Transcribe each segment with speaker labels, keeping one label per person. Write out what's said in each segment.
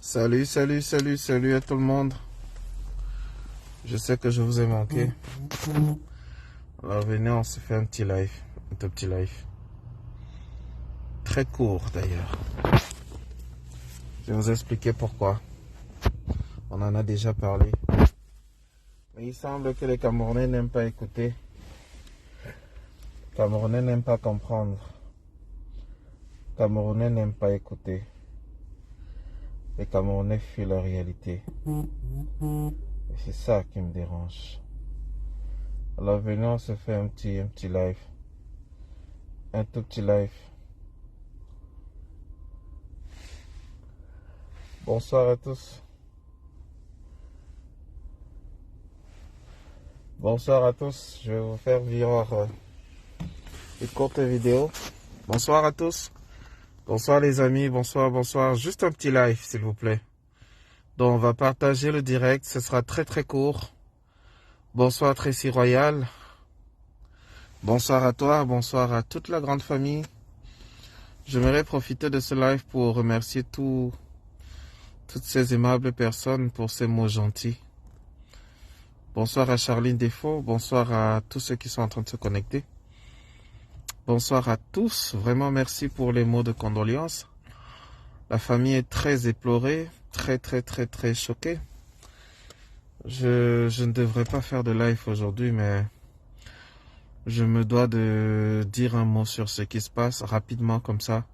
Speaker 1: Salut, salut, salut, salut à tout le monde. Je sais que je vous ai manqué. Alors venez, on se fait un petit live. Un tout petit live. Très court d'ailleurs. Je vais vous expliquer pourquoi. On en a déjà parlé. Mais il semble que les Camerounais n'aiment pas écouter. Les Camerounais n'aiment pas comprendre. Les Camerounais n'aiment pas écouter. Les Camerounais fuient la réalité. Et c'est ça qui me dérange. Alors venez, on se fait un petit live. Un tout petit live. Bonsoir à tous. Bonsoir à tous. Je vais vous faire vivre une courte vidéo. Bonsoir à tous. Bonsoir les amis. Bonsoir, bonsoir. Juste un petit live s'il vous plaît. Donc on va partager le direct. Ce sera très court. Bonsoir Tracy Royal. Bonsoir à toi. Bonsoir à toute la grande famille. J'aimerais profiter de ce live pour remercier toutes ces aimables personnes pour ces mots gentils. Bonsoir à Charline Défaut. Bonsoir à tous ceux qui sont en train de se connecter. Bonsoir à tous. Vraiment merci pour les mots de condoléances. La famille est très éplorée. Très choquée. Je ne devrais pas faire de live aujourd'hui, mais je me dois de dire un mot sur ce qui se passe rapidement comme ça,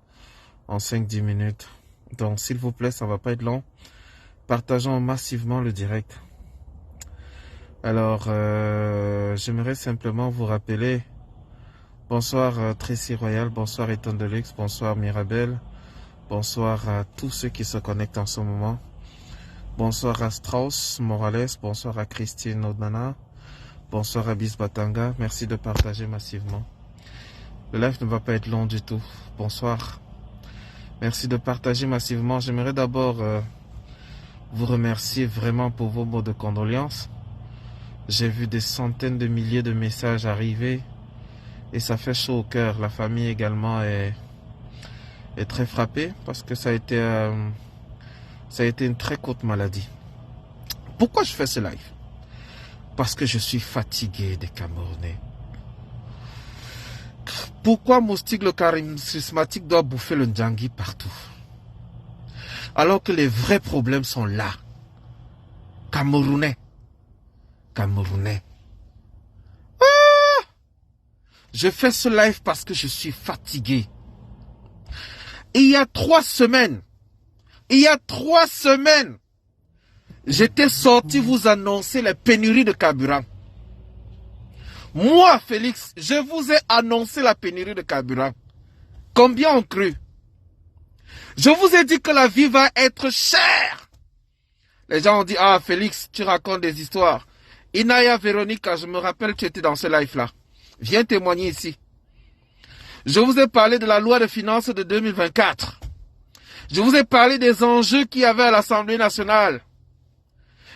Speaker 1: en 5-10 minutes. Donc s'il vous plaît, ça va pas être long. Partageons massivement le direct. Alors, j'aimerais simplement vous rappeler. Bonsoir Tracy Royal, bonsoir Eton Deluxe, bonsoir Mirabel, bonsoir à tous ceux qui se connectent en ce moment. Bonsoir à Strauss Morales, bonsoir à Christine Odnana, bonsoir à Bisbatanga, merci de partager massivement. Le live ne va pas être long du tout. Bonsoir. Merci de partager massivement. J'aimerais d'abord vous remercier vraiment pour vos mots de condoléances. J'ai vu des centaines de milliers de messages arriver et ça fait chaud au cœur. La famille également est très frappée parce que ça a été une très courte maladie. Pourquoi je fais ce live? Parce que je suis fatigué des Camerounais. Pourquoi Moustique le charismatique doit bouffer le Ndjangui partout? Alors que les vrais problèmes sont là. Camerounais. Camerounais. Ah! Je fais ce live parce que je suis fatigué. Et il y a 3 semaines, j'étais sorti vous annoncer les pénuries de carburant. Moi, Félix, je vous ai annoncé la pénurie de carburant. Combien ont cru? Je vous ai dit que la vie va être chère. Les gens ont dit, ah Félix, tu racontes des histoires. Inaya Véronica, je me rappelle, tu étais dans ce live-là. Viens témoigner ici. Je vous ai parlé de la loi de finances de 2024. Je vous ai parlé des enjeux qu'il y avait à l'Assemblée nationale.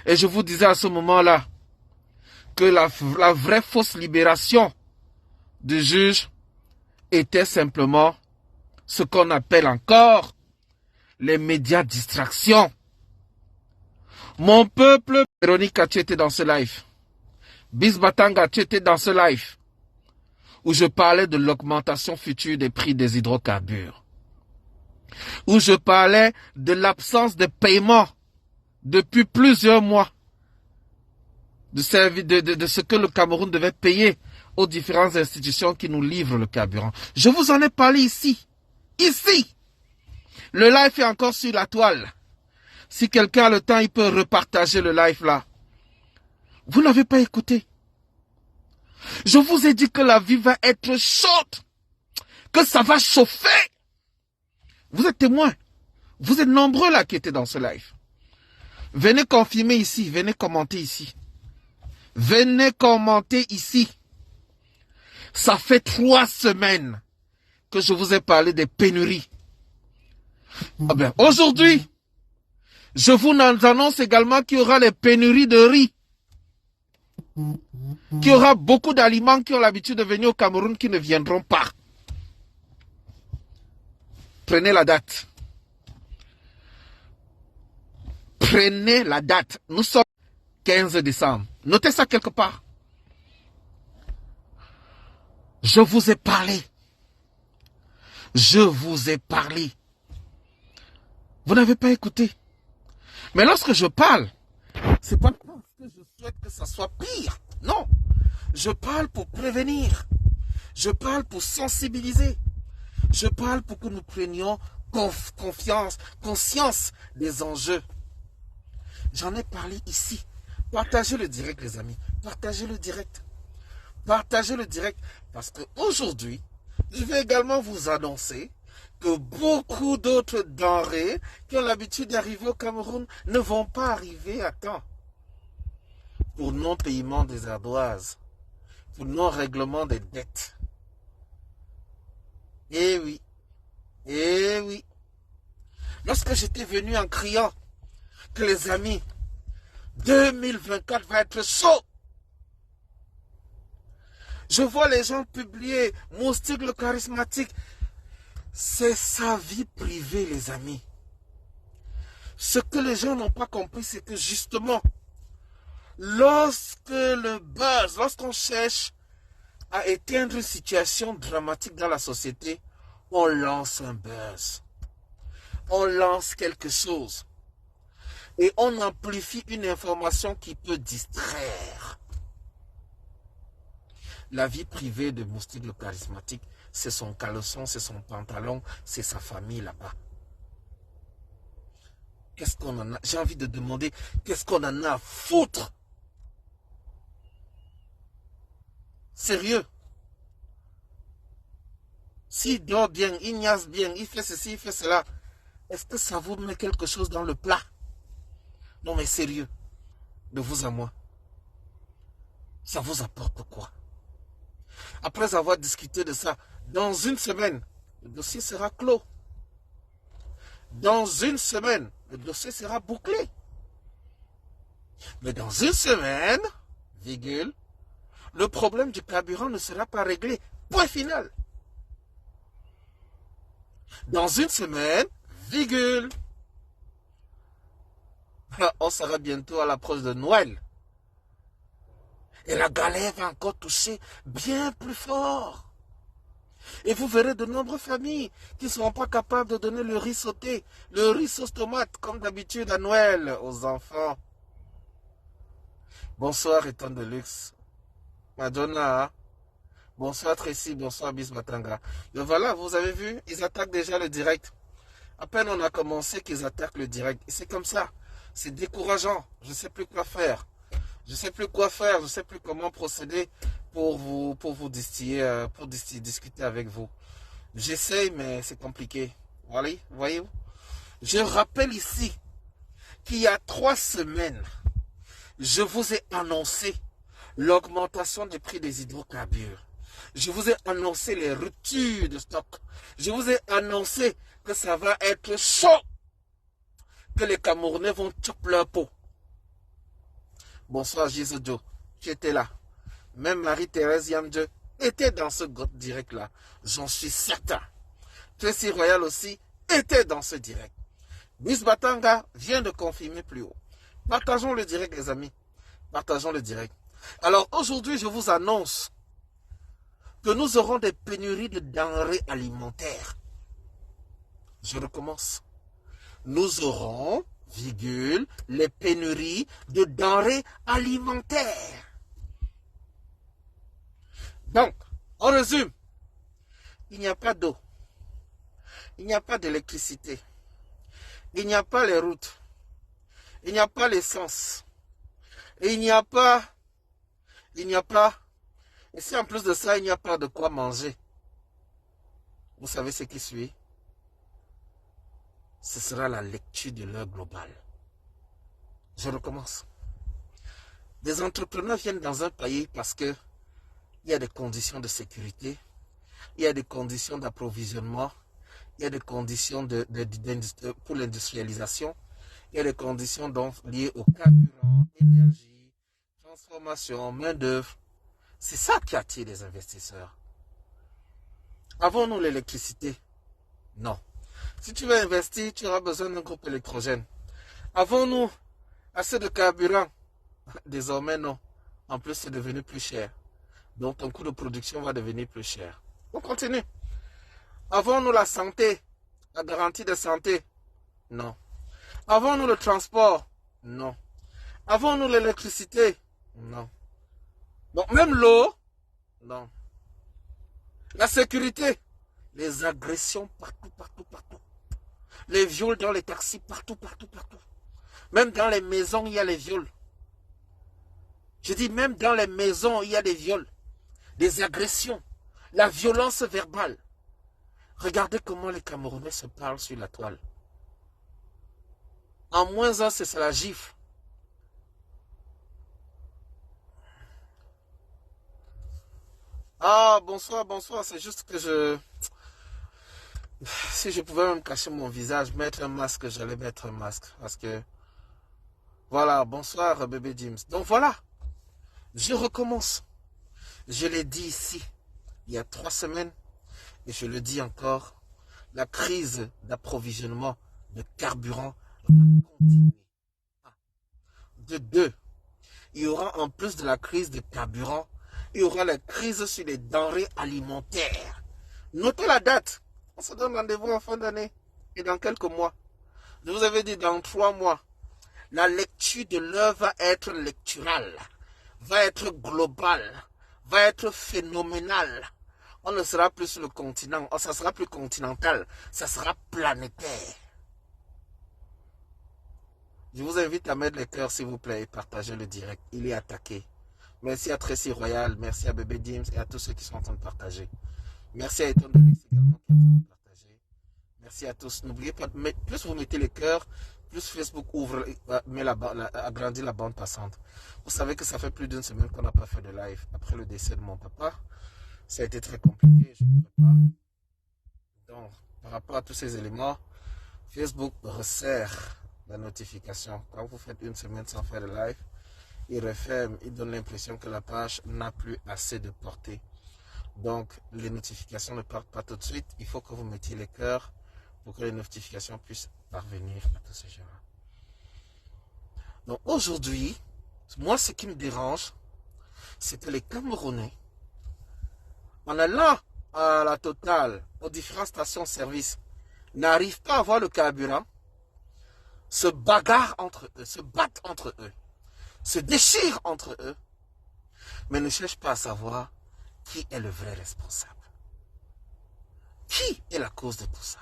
Speaker 1: Et je vous disais à ce moment-là que la vraie fausse libération du juge était simplement ce qu'on appelle encore les médias distractions. Mon peuple, Véronica, tu étais dans ce live. Bisbatanga, tu étais dans ce live où je parlais de l'augmentation future des prix des hydrocarbures, où je parlais de l'absence de paiement depuis plusieurs mois de ce que le Cameroun devait payer aux différentes institutions qui nous livrent le carburant. Je vous en ai parlé ici. Ici. Le live est encore sur la toile. Si quelqu'un a le temps, il peut repartager le live là. Vous n'avez pas écouté. Je vous ai dit que la vie va être chaude. Que ça va chauffer. Vous êtes témoins. Vous êtes nombreux là qui étaient dans ce live. Venez confirmer ici. Venez commenter ici. Venez commenter ici. Ça fait 3 semaines que je vous ai parlé des pénuries. Ah ben, aujourd'hui, je vous annonce également qu'il y aura les pénuries de riz. Qu'il y aura beaucoup d'aliments qui ont l'habitude de venir au Cameroun qui ne viendront pas. Prenez la date. Prenez la date. Nous sommes 15 décembre. Notez ça quelque part. Je vous ai parlé. Je vous ai parlé. Vous n'avez pas écouté. Mais lorsque je parle, c'est pas parce que je souhaite que ça soit pire. Non. Je parle pour prévenir. Je parle pour sensibiliser. Je parle pour que nous prenions conscience des enjeux. J'en ai parlé ici. Partagez le direct, les amis. Partagez le direct. Partagez le direct. Parce qu'aujourd'hui, je vais également vous annoncer que beaucoup d'autres denrées qui ont l'habitude d'arriver au Cameroun ne vont pas arriver à temps. Pour non-paiement des ardoises. Pour non-règlement des dettes. Eh oui. Eh oui. Lorsque j'étais venu en criant que les amis, 2024 va être chaud. Je vois les gens publier Moustique le charismatique. C'est sa vie privée, les amis. Ce que les gens n'ont pas compris, c'est que justement, lorsque le buzz, lorsqu'on cherche à éteindre une situation dramatique dans la société, on lance un buzz. On lance quelque chose. Et on amplifie une information qui peut distraire. La vie privée de Moustique le charismatique, c'est son caleçon, c'est son pantalon, c'est sa famille là-bas. Qu'est-ce qu'on en a? J'ai envie de demander, qu'est-ce qu'on en a à foutre? Sérieux? S'il dort bien, il niaise bien, il fait ceci, il fait cela, est-ce que ça vous met quelque chose dans le plat? Non mais sérieux, de vous à moi, ça vous apporte quoi? Après avoir discuté de ça, dans une semaine, le dossier sera clos. Dans une semaine, le dossier sera bouclé. Mais dans une semaine, virgule, le problème du carburant ne sera pas réglé. Point final. Dans une semaine, virgule, on sera bientôt à l'approche de Noël. Et la galère va encore toucher bien plus fort. Et vous verrez de nombreuses familles qui ne seront pas capables de donner le riz sauté, le riz sauce tomate, comme d'habitude à Noël aux enfants. Bonsoir, Étant de Luxe. Madonna. Bonsoir, Tracy. Bonsoir, Bisbatanga. Et voilà, vous avez vu, ils attaquent déjà le direct. À peine on a commencé qu'ils attaquent le direct. Et c'est comme ça. C'est décourageant. Je ne sais plus quoi faire. Je ne sais plus quoi faire. Je ne sais plus comment procéder pour vous distiller, pour discuter avec vous. J'essaye, mais c'est compliqué. Voilà, voyez-vous. Je rappelle ici qu'il y a 3 semaines, je vous ai annoncé l'augmentation des prix des hydrocarbures. Je vous ai annoncé les ruptures de stock. Je vous ai annoncé que ça va être chaud. Que les Camerounais vont choper leur peau. Bonsoir Jésus-Joe, tu étais là. Même Marie-Thérèse Yamdje était dans ce direct-là. J'en suis certain. Tracy Royal aussi était dans ce direct. Miss Batanga vient de confirmer plus haut. Partageons le direct, les amis. Partageons le direct. Alors aujourd'hui, je vous annonce que nous aurons des pénuries de denrées alimentaires. Je recommence. Nous aurons, virgule, les pénuries de denrées alimentaires. Donc, on résume. Il n'y a pas d'eau. Il n'y a pas d'électricité. Il n'y a pas les routes. Il n'y a pas l'essence. Et il n'y a pas. Et si en plus de ça, il n'y a pas de quoi manger. Vous savez ce qui suit? Ce sera la lecture de l'heure globale. Je recommence. Des entrepreneurs viennent dans un pays parce que il y a des conditions de sécurité, il y a des conditions d'approvisionnement, il y a des conditions pour l'industrialisation, il y a des conditions donc liées au carburant, énergie, transformation, main-d'œuvre. C'est ça qui attire les investisseurs. Avons-nous l'électricité? Non. Si tu veux investir, tu auras besoin d'un groupe électrogène. Avons-nous assez de carburant? Désormais, non. En plus, c'est devenu plus cher. Donc, ton coût de production va devenir plus cher. On continue. Avons-nous la santé? La garantie de santé? Non. Avons-nous le transport? Non. Avons-nous l'électricité? Non. Donc, même l'eau? Non. La sécurité? Les agressions partout, partout, partout. Les viols dans les taxis, partout, partout, partout. Même dans les maisons, il y a les viols. Je dis même dans les maisons, il y a des viols, des agressions, la violence verbale. Regardez comment les Camerounais se parlent sur la toile. En moins un, c'est la gifle. Ah, bonsoir, bonsoir. C'est juste que si je pouvais même cacher mon visage, mettre un masque, j'allais mettre un masque. Parce que, voilà, bonsoir, bébé James. Donc voilà, je recommence. Je l'ai dit ici, il y a 3 semaines, et je le dis encore, la crise d'approvisionnement de carburant va continuer. De 2, il y aura en plus de la crise de carburant, il y aura la crise sur les denrées alimentaires. Notez la date. On se donne rendez-vous en fin d'année et dans quelques mois. Je vous avais dit dans 3 mois. La lecture de l'œuvre va être lecturale, va être globale, va être phénoménale. On ne sera plus sur le continent, ça sera plus continental, ça sera planétaire. Je vous invite à mettre les cœurs s'il vous plaît et partager le direct. Il est attaqué. Merci à Tracy Royal, merci à Bébé Dims et à tous ceux qui sont en train de partager. Merci à Eton Delix également qui est en train de partager. Merci à tous. N'oubliez pas, plus vous mettez les cœurs, plus Facebook ouvre, agrandit la bande passante. Vous savez que ça fait plus d'1 semaine qu'on n'a pas fait de live. Après le décès de mon papa, ça a été très compliqué, je ne pouvais pas. Donc, par rapport à tous ces éléments, Facebook resserre la notification. Quand vous faites 1 semaine sans faire de live, il referme, il donne l'impression que la page n'a plus assez de portée. Donc, les notifications ne partent pas tout de suite. Il faut que vous mettiez les cœurs pour que les notifications puissent parvenir à tous ces gens-là. Donc, aujourd'hui, moi, ce qui me dérange, c'est que les Camerounais, en allant à la Total, aux différentes stations-service, n'arrivent pas à avoir le carburant, se bagarrent entre eux, se battent entre eux, se déchirent entre eux, mais ne cherchent pas à savoir qui est le vrai responsable. Qui est la cause de tout ça?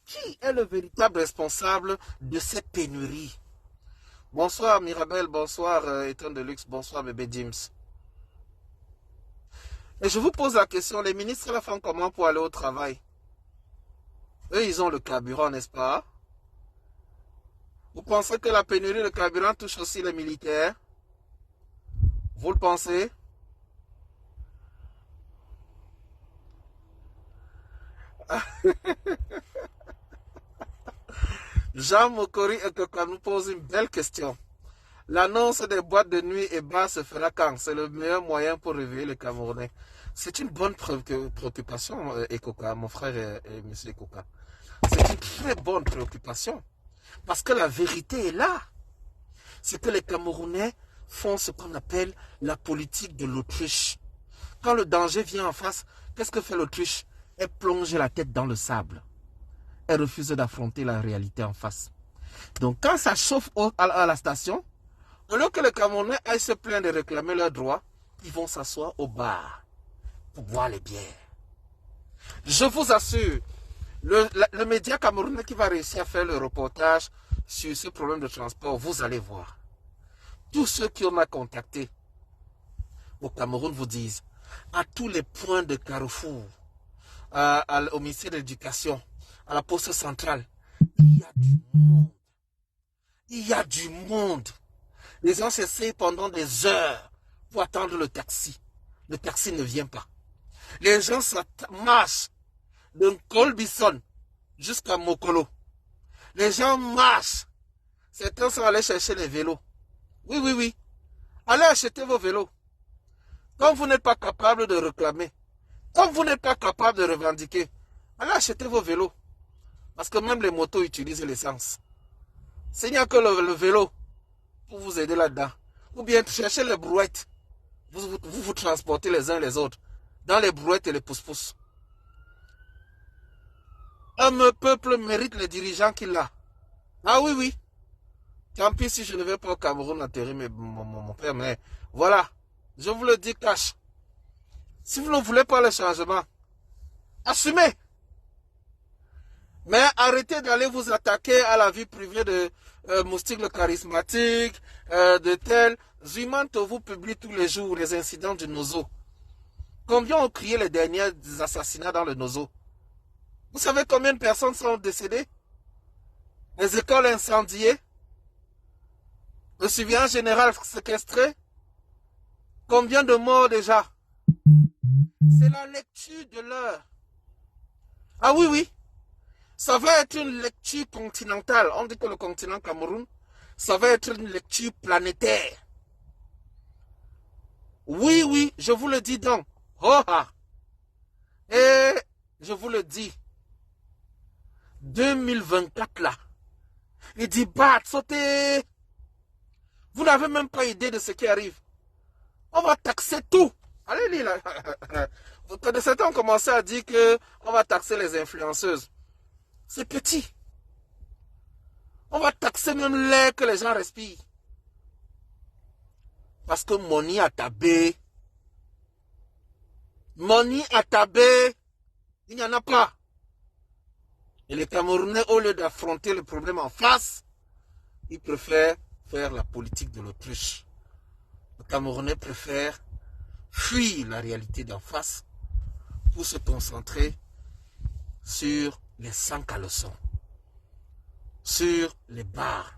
Speaker 1: Qui est le véritable responsable de cette pénurie? Bonsoir Mirabel, bonsoir Eton Deluxe, bonsoir bébé James. Et je vous pose la question, les ministres la font comment pour aller au travail? Eux, ils ont le carburant, n'est-ce pas? Vous pensez que la pénurie de carburant touche aussi les militaires? Vous le pensez? Jean Mokori et Kaka nous pose une belle question. L'annonce des boîtes de nuit et bars se fera quand? C'est le meilleur moyen pour réveiller les Camerounais. C'est une bonne préoccupation, Ekoka, mon frère et monsieur Ekoka. C'est une très bonne préoccupation. Parce que la vérité est là. C'est que les Camerounais font ce qu'on appelle la politique de l'autruche. Quand le danger vient en face, qu'est-ce que fait l'autruche? Elle plonge la tête dans le sable. Elle refuse d'affronter la réalité en face. Donc quand ça chauffe à la station, au lieu que les Camerounais aillent se plaindre et réclamer leurs droits, ils vont s'asseoir au bar pour boire les bières. Je vous assure, le média camerounais qui va réussir à faire le reportage sur ce problème de transport, vous allez voir. Tous ceux qui on a contacté au Cameroun vous disent, à tous les points de carrefour, au ministère de l'Éducation, à la poste centrale, il y a du monde. Il y a du monde. Les gens s'essayent pendant des heures pour attendre le taxi. Le taxi ne vient pas. Les gens marchent de Colbison jusqu'à Mokolo. Les gens marchent. Certains sont allés chercher les vélos. Oui, oui, oui. Allez acheter vos vélos. Quand vous n'êtes pas capable de réclamer, quand vous n'êtes pas capable de revendiquer, allez acheter vos vélos. Parce que même les motos utilisent l'essence. S'il n'y a que le vélo pour vous aider là-dedans, ou bien cherchez les brouettes, vous transportez les uns les autres dans les brouettes et les pousse-pousse. Un peuple mérite les dirigeants qu'il a. Ah oui, oui. Tant pis si je ne vais pas au Cameroun enterrer mon père, mais voilà. Je vous le dis cash. Si vous ne voulez pas le changement, assumez. Mais arrêtez d'aller vous attaquer à la vie privée de Moustique le charismatique, de tel. Zumanto vous publie tous les jours les incidents du Nozo. Combien ont crié les derniers assassinats dans le Nozo? Vous savez combien de personnes sont décédées? Les écoles incendiées? Le surveillant général séquestré? Combien de morts déjà? C'est la lecture de l'heure. Ah oui, oui. Ça va être une lecture continentale. On dit que le continent Cameroun, ça va être une lecture planétaire. Oui, oui, je vous le dis donc. Oh, ah. Et je vous le dis. 2024 là. Il dit bat, sautez. Vous n'avez même pas idée de ce qui arrive. On va taxer tout. Allez, lire là. Certains ont commencé à dire qu'on va taxer les influenceuses. C'est petit. On va taxer même l'air que les gens respirent. Parce que Moni a tabé. Moni a tabé. Il n'y en a pas. Et les Camerounais, au lieu d'affronter le problème en face, ils préfèrent faire la politique de l'autruche. Les Camerounais préfèrent fuir la réalité d'en face pour se concentrer sur les 100 caleçons, sur les bars,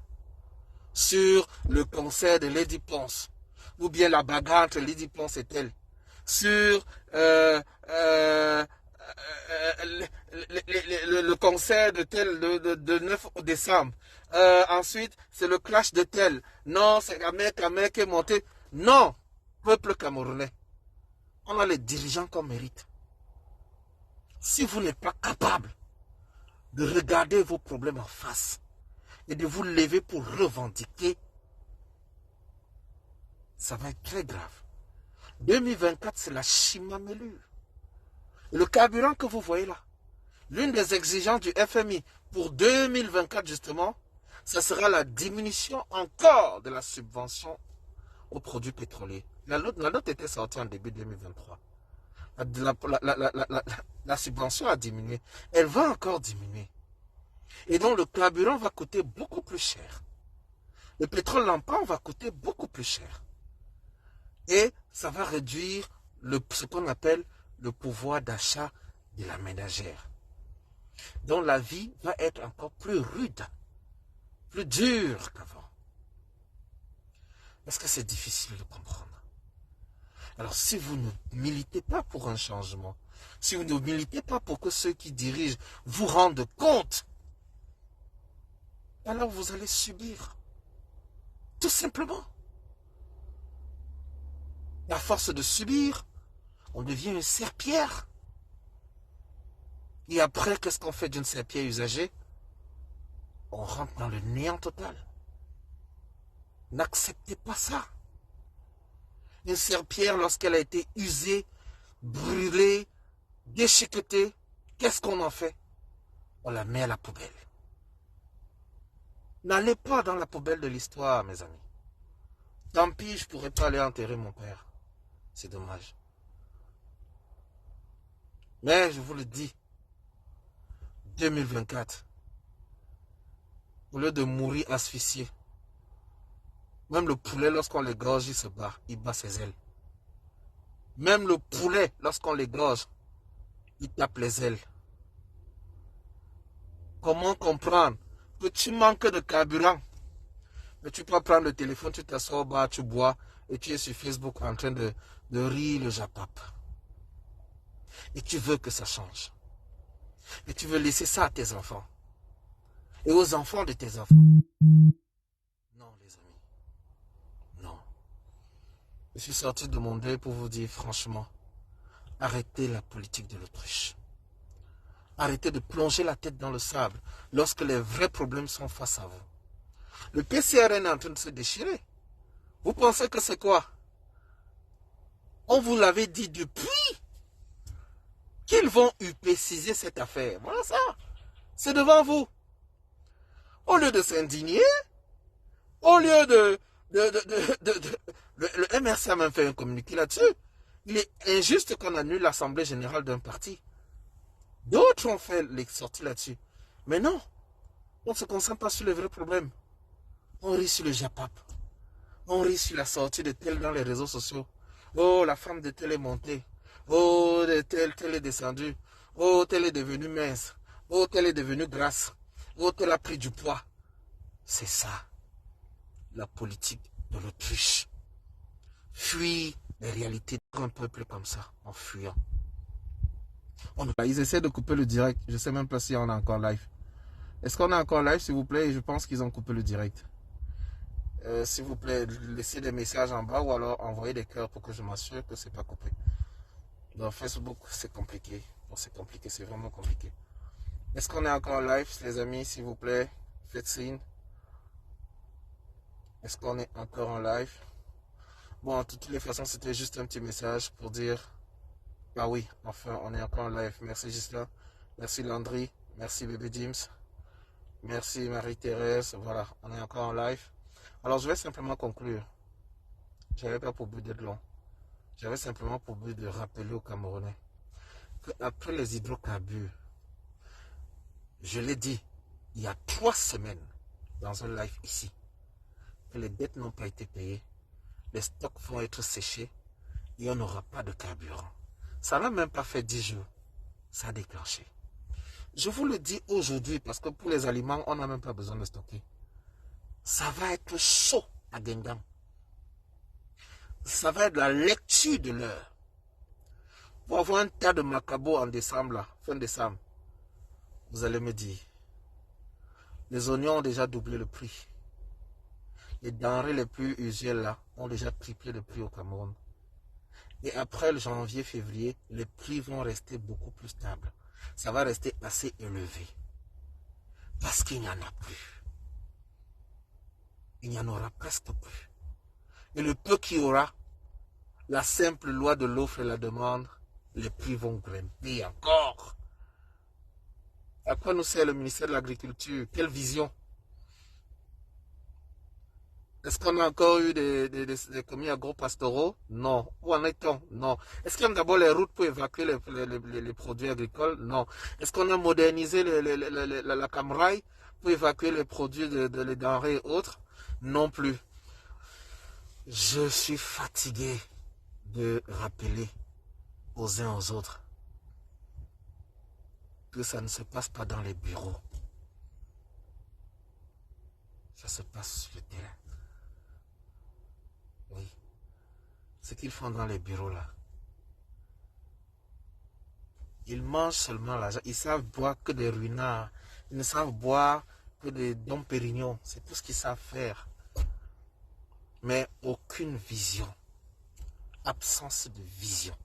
Speaker 1: sur le concert de Lady Ponce, ou bien la bagarre entre Lady Ponce et elle, sur le concert de tel de 9 décembre. Ensuite, c'est le clash de tel. Non, c'est Kamek qui est monté. Non, peuple camerounais, on a les dirigeants qu'on mérite. Si vous n'êtes pas capable de regarder vos problèmes en face et de vous lever pour revendiquer, ça va être très grave. 2024, c'est la chimamélure. Le carburant que vous voyez là, l'une des exigences du FMI pour 2024 justement, ce sera la diminution encore de la subvention aux produits pétroliers. La note était sortie en début 2023. La subvention a diminué. Elle va encore diminuer. Et donc le carburant va coûter beaucoup plus cher. Le pétrole lampant va coûter beaucoup plus cher. Et ça va réduire ce qu'on appelle le pouvoir d'achat de la ménagère. Donc la vie va être encore plus rude, plus dure qu'avant. Est-ce que c'est difficile de comprendre? Alors si vous ne militez pas pour un changement, si vous ne militez pas pour que ceux qui dirigent vous rendent compte, alors vous allez subir. Tout simplement. Et à force de subir, on devient une serpillière. Et après, qu'est-ce qu'on fait d'une serpillière usagée? On rentre dans le néant total. N'acceptez pas ça. Une serpillière, lorsqu'elle a été usée, brûlée, déchiquetée, qu'est-ce qu'on en fait? On la met à la poubelle. N'allez pas dans la poubelle de l'histoire, mes amis. Tant pis, je ne pourrais pas aller enterrer mon père. C'est dommage. Mais je vous le dis, 2024, au lieu de mourir asphyxié, même le poulet, lorsqu'on l'égorge, il se bat, il bat ses ailes. Même le poulet, lorsqu'on l'égorge, il tape les ailes. Comment comprendre que tu manques de carburant? Mais tu peux prendre le téléphone, tu t'assois au bar, tu bois, et tu es sur Facebook en train de rire le japap. Et tu veux que ça change. Et tu veux laisser ça à tes enfants. Et aux enfants de tes enfants. Non, les amis. Non. Je suis sorti de mon deuil pour vous dire franchement, arrêtez la politique de l'autruche. Arrêtez de plonger la tête dans le sable lorsque les vrais problèmes sont face à vous. Le PCRN est en train de se déchirer. Vous pensez que c'est quoi? On vous l'avait dit depuis qu'ils vont UPCiser cette affaire. Voilà ça. C'est devant vous. Au lieu de s'indigner, au lieu le MRC a même fait un communiqué là-dessus. Il est injuste qu'on annule l'Assemblée Générale d'un parti. D'autres ont fait les sorties là-dessus. Mais non, on ne se concentre pas sur les vrais problèmes. On rit sur le JAPAP. On rit sur la sortie de tel dans les réseaux sociaux. Oh, la femme de tel est montée. Oh, tel est descendue. Oh, tel est devenu mince. Oh, tel est devenu grasse. Oh, tel a pris du poids. C'est ça, la politique de l'autruche. Fuir les réalités d'un peuple comme ça, en fuyant. Ils essaient de couper le direct. Je ne sais même pas si on est encore live. Est-ce qu'on est encore live, s'il vous plaît? Je pense qu'ils ont coupé le direct. S'il vous plaît, laissez des messages en bas ou alors envoyez des cœurs pour que je m'assure que c'est pas coupé. Dans Facebook, c'est compliqué. Bon, c'est compliqué, c'est vraiment compliqué. Est-ce qu'on est encore live, les amis, s'il vous plaît? Faites signe. Est-ce qu'on est encore en live? Bon, de toutes les façons, c'était juste un petit message pour dire... Ah oui, enfin, on est encore en live. Merci Gisela. Merci Landry. Merci Bébé James. Merci Marie-Thérèse. Voilà, on est encore en live. Alors, je vais simplement conclure. Je n'avais pas pour but d'être long. J'avais simplement pour but de rappeler aux Camerounais qu'après les hydrocarbures, je l'ai dit il y a 3 semaines dans un live ici, que les dettes n'ont pas été payées, les stocks vont être séchés et on n'aura pas de carburant. Ça n'a même pas fait 10 jours. Ça a déclenché. Je vous le dis aujourd'hui parce que pour les aliments, on n'a même pas besoin de stocker. Ça va être chaud à Guingamp. Ça va être la lecture de l'heure. Pour avoir un tas de macabo en décembre, là, fin décembre, vous allez me dire, les oignons ont déjà doublé le prix. Les denrées les plus usuelles là ont déjà triplé le prix au Cameroun. Et après le janvier, février, les prix vont rester beaucoup plus stables. Ça va rester assez élevé. Parce qu'il n'y en a plus. Il n'y en aura presque plus. Et le peu qu'il y aura, la simple loi de l'offre et la demande, les prix vont grimper encore. À quoi nous sert le ministère de l'Agriculture? Quelle vision? Est-ce qu'on a encore eu des commis agro-pastoraux? Non. Où en est-on? Non. Est-ce qu'il y a d'abord les routes pour évacuer les produits agricoles? Non. Est-ce qu'on a modernisé la Camraille pour évacuer les produits les denrées et autres? Non plus. Je suis fatigué de rappeler aux uns aux autres que ça ne se passe pas dans les bureaux. Ça se passe sur le terrain. Oui. Ce qu'ils font dans les bureaux là. Ils mangent seulement l'argent. Ils savent boire que des ruinards. Ils ne savent boire que des Dom Pérignon. C'est tout ce qu'ils savent faire. Mais aucune vision. Absence de vision.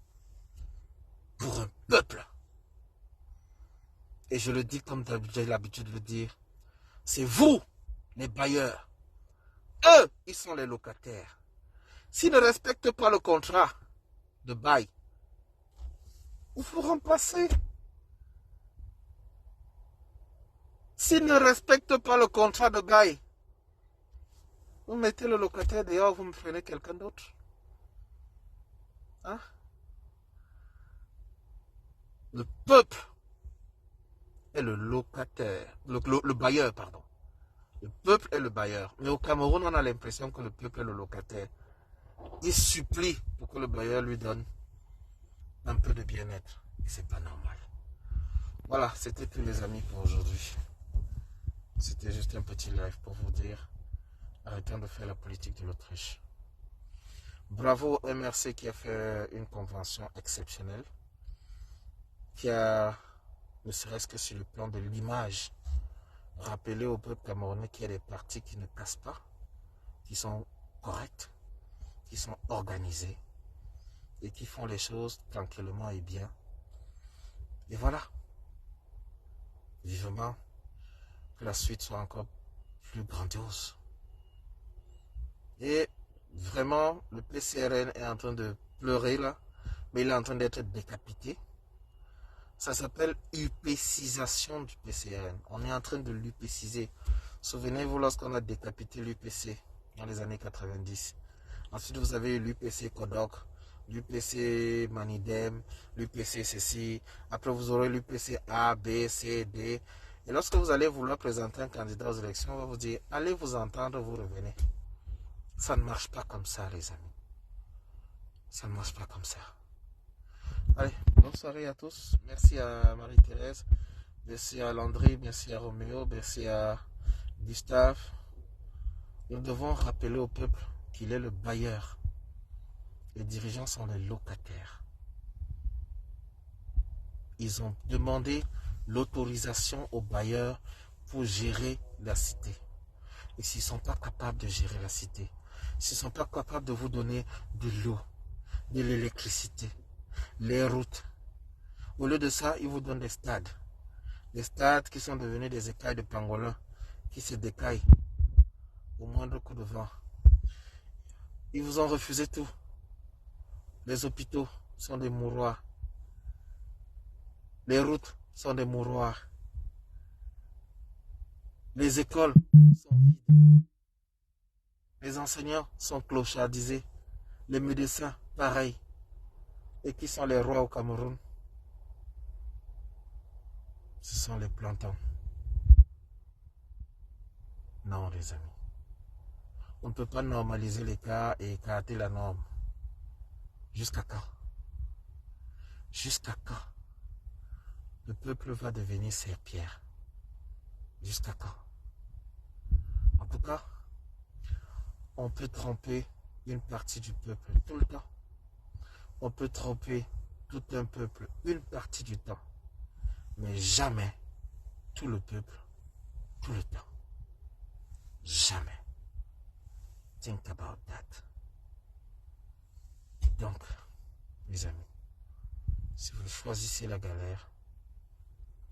Speaker 1: Pour un peuple. Et je le dis comme j'ai l'habitude de le dire. C'est vous, les bailleurs. Eux, ils sont les locataires. S'ils ne respectent pas le contrat de bail, il faut remplacer. S'ils ne respectent pas le contrat de bail, vous mettez le locataire dehors, vous me prenez quelqu'un d'autre. Hein? Le peuple est le locataire, le bailleur, pardon. Le peuple est le bailleur. Mais au Cameroun, on a l'impression que le peuple est le locataire. Il supplie pour que le bailleur lui donne un peu de bien-être. Et c'est pas normal. Voilà, c'était tout les amis pour aujourd'hui. C'était juste un petit live pour vous dire, arrêtons de faire la politique de l'Autriche. Bravo au MRC qui a fait une convention exceptionnelle, qui a, ne serait-ce que sur le plan de l'image, rappelé au peuple camerounais qu'il y a des partis qui ne cassent pas, qui sont corrects, qui sont organisés et qui font les choses tranquillement et bien. Et voilà. vraiment que la suite soit encore plus grandiose. Et vraiment, le PCRN est en train de pleurer là, mais il est en train d'être décapité. Ça s'appelle UPCisation du PCRN. On est en train de l'UPCiser. Souvenez-vous lorsqu'on a décapité l'UPC dans les années 90. Ensuite, vous avez l'UPC Kodok, l'UPC Manidem, l'UPC ceci. Après, vous aurez l'UPC A, B, C, D. Et lorsque vous allez vouloir présenter un candidat aux élections, on va vous dire, allez vous entendre, vous revenez. Ça ne marche pas comme ça, les amis. Ça ne marche pas comme ça. Allez, bonne soirée à tous. Merci à Marie-Thérèse. Merci à Landry. Merci à Roméo. Merci à Gustave. Nous devons rappeler au peuple qu'il est le bailleur. Les dirigeants sont les locataires. Ils ont demandé l'autorisation aux bailleurs pour gérer la cité. Et s'ils ne sont pas capables de gérer la cité, s'ils ne sont pas capables de vous donner de l'eau, de l'électricité, les routes, au lieu de ça, ils vous donnent des stades. Des stades qui sont devenus des écailles de pangolin, qui se décaillent au moindre coup de vent. Ils vous ont refusé tout. Les hôpitaux sont des mouroirs. Les routes sont des mouroirs. Les écoles sont vides. Les enseignants sont clochardisés. Les médecins, pareil. Et qui sont les rois au Cameroun? Ce sont les plantons. Non, les amis. On ne peut pas normaliser les cas et écarter la norme. Jusqu'à quand? Jusqu'à quand le peuple va devenir serpillère? Jusqu'à quand? En tout cas, on peut tromper une partie du peuple tout le temps. On peut tromper tout un peuple une partie du temps. Mais jamais tout le peuple, tout le temps. Jamais. Think about that. Donc, mes amis, si vous choisissez la galère,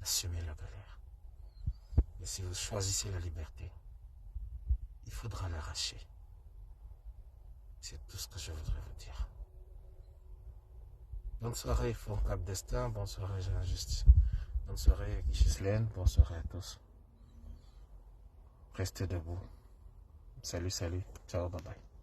Speaker 1: assumez la galère. Mais si vous choisissez la liberté, il faudra l'arracher. C'est tout ce que je voudrais vous dire. Bonne soirée, Fond Cap Destin. Bonne soirée, Jean Juste. Bonne soirée, Ghislaine. Bonne soirée à tous. Restez debout. Salut, salut. Ciao, bye bye.